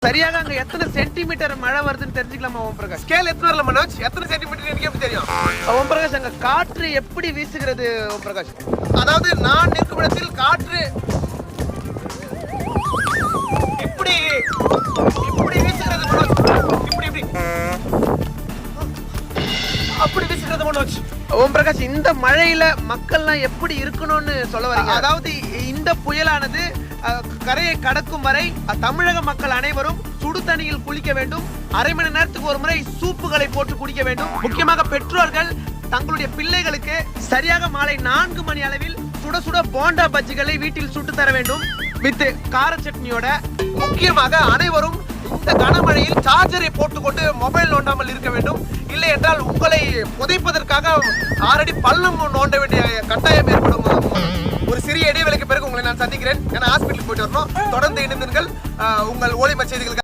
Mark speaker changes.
Speaker 1: சரியாக அங்க எத்தனை சென்டிமீட்டர் மழை வருதுன்னு தெரிஞ்சுக்கலாமா ஓம் பிரகாஷ்?
Speaker 2: ஸ்கேல் எத்தனை வரல மனோஜ்? எத்தனை சென்டிமீட்டர் எனக்கு எப்படி தெரியும்?
Speaker 1: ஓம் பிரகாஷ், அங்க காற்று எப்படி வீசுகிறது ஓம் பிரகாஷ்?
Speaker 2: அதாவது நான் நிற்கும் இடத்தில் காற்று இப்படி இப்படி வீசுகிறது மனோஜ். இப்படி இப்படி அப்படி வீசுகிறது மனோஜ்.
Speaker 1: ஓம் பிரகாஷ், இந்த மழையில மக்கள்லாம் எப்படி இருக்கணும்னு சொல்ல வரீங்க? அதாவது இந்த புயலானது கரையை கடக்கும் வரை தமிழக மக்கள் அனைவரும் சுடு தண்ணியில் குளிக்க வேண்டும். அரை மணி நேரத்துக்கு ஒரு முறை சூப்புகளை போட்டு குடிக்க வேண்டும். முக்கியமாக பெற்றோர்கள் தங்களுடைய பிள்ளைகளுக்கு சரியாக மாலை 4 மணி அளவில் சுட சுட போண்டா பஜ்ஜிகளை வீட்டில் சுட்டு தர வேண்டும் வித் கார சட்னியோட.
Speaker 2: முக்கியமாக அனைவரும் இந்த கனமழையில் சார்ஜரை போட்டுக்கொண்டு மொபைல் நோண்டாமல் இருக்க வேண்டும். இல்லை என்றால் உங்களை புதைப்பதற்காக 6 அடி பள்ளம் நோண்ட வேண்டிய கட்டாயம் ஏற்படும். ஒரு சிறிய இடைவேளைக்கு பிறகு உங்களை நான் சந்திக்கிறேன். ஏன்னா ஹாஸ்பிட்டலுக்கு போயிட்டு வரணும். தொடர்ந்து இணைந்தீர்கள் உங்கள் ஓலிமர் செய்திகள்.